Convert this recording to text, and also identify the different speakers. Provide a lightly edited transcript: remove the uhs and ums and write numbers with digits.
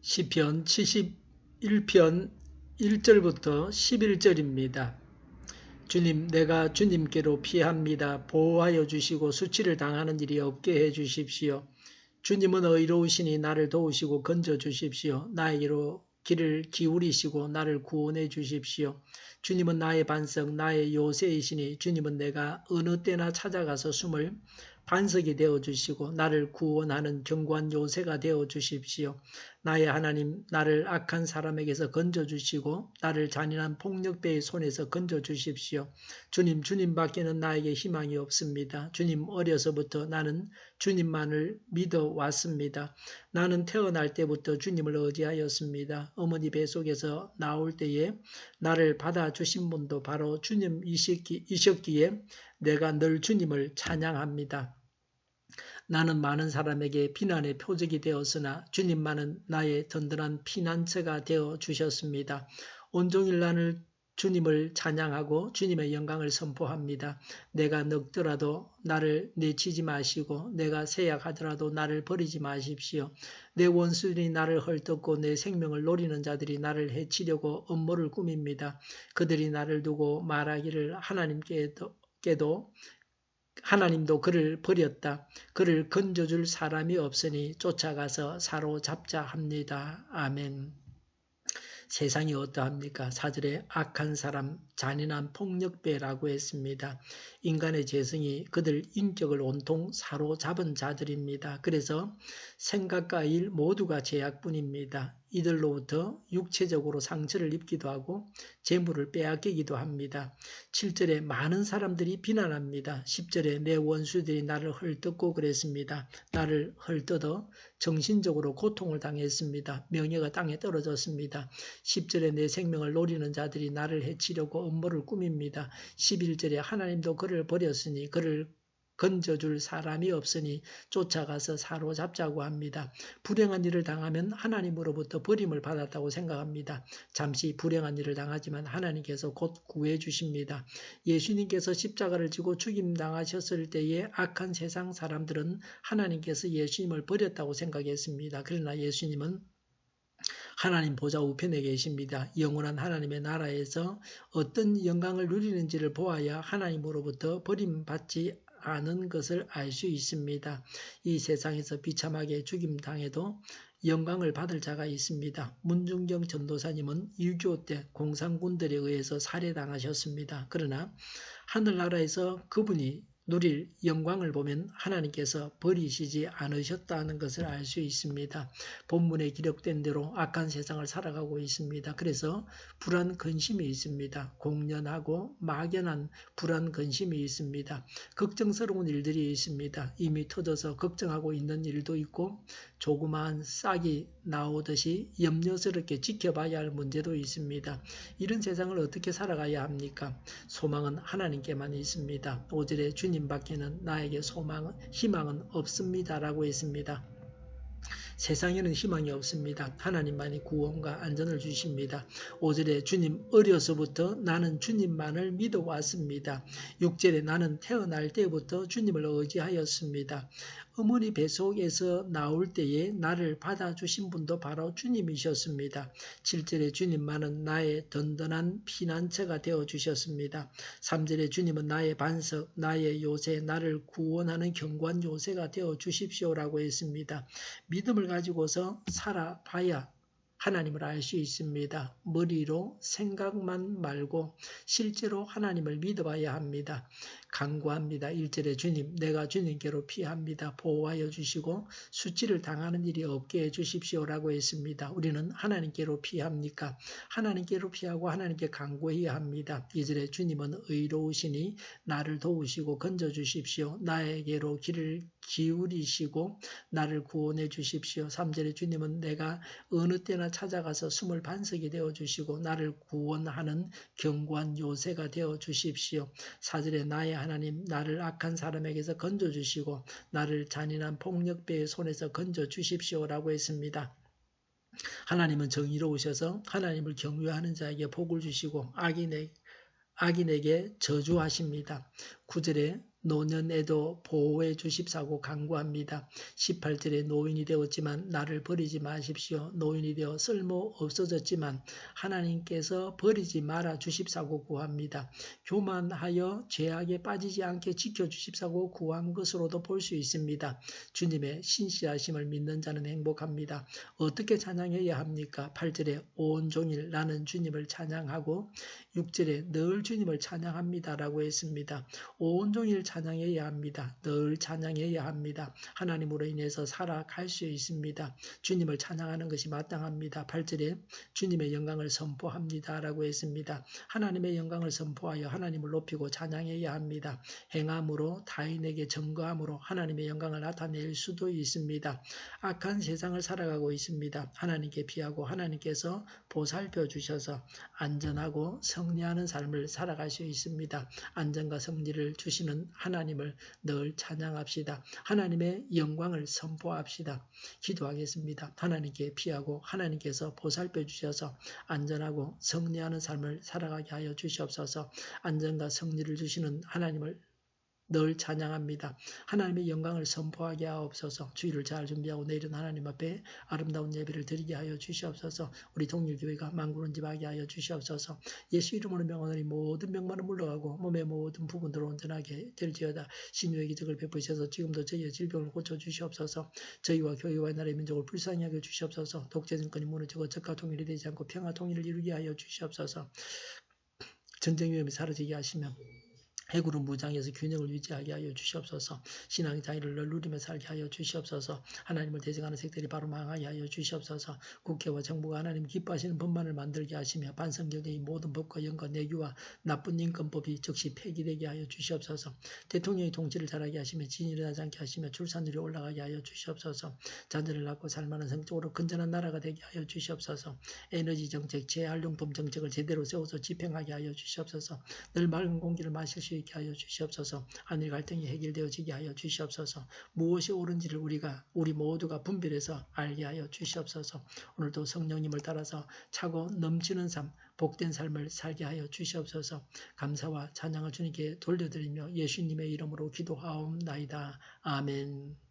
Speaker 1: 시편 71편 1절부터 11절입니다. 주님, 내가 주님께로 피합니다. 보호하여 주시고 수치를 당하는 일이 없게 해 주십시오. 주님은 의로우시니 나를 도우시고 건져 주십시오. 나에게로 귀를 기울이시고 나를 구원해 주십시오. 주님은 나의 반석, 나의 요새이시니 주님은 내가 어느 때나 찾아가서 숨을 반석이 되어주시고 나를 구원하는 견고한 요새가 되어주십시오. 나의 하나님, 나를 악한 사람에게서 건져주시고 나를 잔인한 폭력배의 손에서 건져주십시오. 주님 밖에는 나에게 희망이 없습니다. 주님, 어려서부터 나는 주님만을 믿어왔습니다. 나는 태어날 때부터 주님을 의지하였습니다. 어머니 뱃속에서 나올 때에 나를 받아주신 분도 바로 주님이셨기에 내가 늘 주님을 찬양합니다. 나는 많은 사람에게 비난의 표적이 되었으나 주님만은 나의 든든한 피난처가 되어 주셨습니다. 온종일 나는 주님을 찬양하고 주님의 영광을 선포합니다. 내가 늙더라도 나를 내치지 마시고 내가 쇠약하더라도 나를 버리지 마십시오. 내 원수들이 나를 헐뜯고 내 생명을 노리는 자들이 나를 해치려고 음모를 꾸밉니다. 그들이 나를 두고 말하기를 하나님도 그를 버렸다. 그를 건져줄 사람이 없으니 쫓아가서 사로잡자 합니다. 아멘. 세상이 어떠합니까? 4절에 악한 사람, 잔인한 폭력배라고 했습니다. 인간의 재성이 그들 인격을 온통 사로잡은 자들입니다. 그래서 생각과 일 모두가 제약뿐입니다. 이들로부터 육체적으로 상처를 입기도 하고 재물을 빼앗기기도 합니다. 7절에 많은 사람들이 비난합니다. 10절에 내 원수들이 나를 헐뜯고 그랬습니다. 나를 헐뜯어 정신적으로 고통을 당했습니다. 명예가 땅에 떨어졌습니다. 10절에 내 생명을 노리는 자들이 나를 해치려고 음모를 꾸밉니다. 11절에 하나님도 그를 버렸으니 그를 건져줄 사람이 없으니 쫓아가서 사로잡자고 합니다. 불행한 일을 당하면 하나님으로부터 버림을 받았다고 생각합니다. 잠시 불행한 일을 당하지만 하나님께서 곧 구해주십니다. 예수님께서 십자가를 지고 죽임당하셨을 때에 악한 세상 사람들은 하나님께서 예수님을 버렸다고 생각했습니다. 그러나 예수님은 하나님 보좌 우편에 계십니다. 영원한 하나님의 나라에서 어떤 영광을 누리는지를 보아야 하나님으로부터 버림받지 않은 것을 알 수 있습니다. 이 세상에서 비참하게 죽임당해도 영광을 받을 자가 있습니다. 문중경 전도사님은 6.25 때 공산군들에 의해서 살해당하셨습니다. 그러나 하늘나라에서 그분이 누릴 영광을 보면 하나님께서 버리시지 않으셨다는 것을 알 수 있습니다. 본문에 기록된 대로 악한 세상을 살아가고 있습니다. 그래서 불안 근심이 있습니다. 공연하고 막연한 불안 근심이 있습니다. 걱정스러운 일들이 있습니다. 이미 터져서 걱정하고 있는 일도 있고 조그마한 싹이 나오듯이 염려스럽게 지켜봐야 할 문제도 있습니다. 이런 세상을 어떻게 살아가야 합니까? 소망은 하나님께만 있습니다. 5절에 주님 밖에는 나에게 희망은 없습니다. 라고 했습니다. 세상에는 희망이 없습니다. 하나님만이 구원과 안전을 주십니다. 5절에 주님, 어려서부터 나는 주님만을 믿어왔습니다. 6절에 나는 태어날 때부터 주님을 의지하였습니다. 어머니 뱃속에서 나올 때에 나를 받아주신 분도 바로 주님이셨습니다. 7절에 주님만은 나의 든든한 피난처가 되어주셨습니다. 3절에 주님은 나의 반석, 나의 요새, 나를 구원하는 견고한 요새가 되어주십시오라고 했습니다. 믿음을 가지고서 살아봐야 하나님을 알 수 있습니다. 머리로 생각만 말고 실제로 하나님을 믿어봐야 합니다. 간구합니다. 1절에 주님, 내가 주님께로 피합니다. 보호하여 주시고 수치를 당하는 일이 없게 해주십시오라고 했습니다. 우리는 하나님께로 피합니까? 하나님께로 피하고 하나님께 간구해야 합니다. 2절에 주님은 의로우시니 나를 도우시고 건져주십시오. 나에게로 귀를 기울이시고 나를 구원해 주십시오. 3절에 주님은 내가 어느 때나 찾아가서 숨을 반석이 되어주시고 나를 구원하는 견고한 요새가 되어주십시오. 4절에 나의 하나님, 나를 악한 사람에게서 건져주시고 나를 잔인한 폭력배의 손에서 건져주십시오라고 했습니다. 하나님은 정의로우셔서 하나님을 경외하는 자에게 복을 주시고 악인에게 저주하십니다. 9절에 노년에도 보호해 주십사고 간구합니다. 18절에 노인이 되었지만 나를 버리지 마십시오. 노인이 되어 쓸모 없어졌지만 하나님께서 버리지 말아 주십사고 구합니다. 교만하여 죄악에 빠지지 않게 지켜주십사고 구한 것으로도 볼 수 있습니다. 주님의 신실하심을 믿는 자는 행복합니다. 어떻게 찬양해야 합니까? 8절에 온종일 나는 주님을 찬양하고 6절에 늘 주님을 찬양합니다라고 했습니다. 온종일 찬양해야 합니다. 늘 찬양해야 합니다. 하나님으로 인해서 살아갈 수 있습니다. 주님을 찬양하는 것이 마땅합니다. 8절에 주님의 영광을 선포합니다라고 했습니다. 하나님의 영광을 선포하여 하나님을 높이고 찬양해야 합니다. 행함으로 타인에게 증거함으로 하나님의 영광을 나타낼 수도 있습니다. 악한 세상을 살아가고 있습니다. 하나님께 피하고 하나님께서 보살펴 주셔서 안전하고 승리하는 삶을 살아갈 수 있습니다. 안전과 승리를 주시는 하나님을 늘 찬양합시다. 하나님의 영광을 선포합시다. 기도하겠습니다. 하나님께 피하고 하나님께서 보살펴 주셔서 안전하고 승리하는 삶을 살아가게 하여 주시옵소서. 안전과 승리를 주시는 하나님을 늘 찬양합니다. 하나님의 영광을 선포하게 하옵소서. 주일을 잘 준비하고 내일은 하나님 앞에 아름다운 예배를 드리게 하여 주시옵소서. 우리 동일교회가 만군은집하게 하여 주시옵소서. 예수 이름으로 명하노니 모든 병만은 물러가고 몸의 모든 부분들을 온전하게 될지어다. 신유의 기적을 베푸셔서 지금도 저희의 질병을 고쳐주시옵소서. 저희와 교회와 나라의 민족을 불쌍히 하게 주시옵소서. 독재 정권이 무너지고 적과 통일이 되지 않고 평화 통일을 이루게 하여 주시옵소서. 전쟁 위험이 사라지게 하시며 해구를 무장해서 균형을 유지하게 하여 주시옵소서. 신앙의 자유를 늘 누리며 살게 하여 주시옵소서. 하나님을 대적하는 색들이 바로 망하게 하여 주시옵소서. 국회와 정부가 하나님 기뻐하시는 법만을 만들게 하시며 반성경의 모든 법과 연과 내규와 나쁜 인권법이 즉시 폐기되게 하여 주시옵소서. 대통령의 통치를 잘하게 하시며 진이 일어나지 않게 하시며 출산율이 올라가게 하여 주시옵소서. 자녀를 낳고 살만한 성적으로 건전한 나라가 되게 하여 주시옵소서. 에너지 정책, 재활용품 정책을 제대로 세워서 집행하게 하여 주시옵소서. 늘 맑은 공기를 마실 수 있게 하여 주시옵소서. 한일 갈등이 해결되어지게 하여 주시옵소서. 무엇이 옳은지를 우리 모두가 분별해서 알게 하여 주시옵소서. 오늘도 성령님을 따라서 차고 넘치는 삶, 복된 삶을 살게 하여 주시옵소서. 감사와 찬양을 주님께 돌려드리며 예수님의 이름으로 기도하옵나이다. 아멘.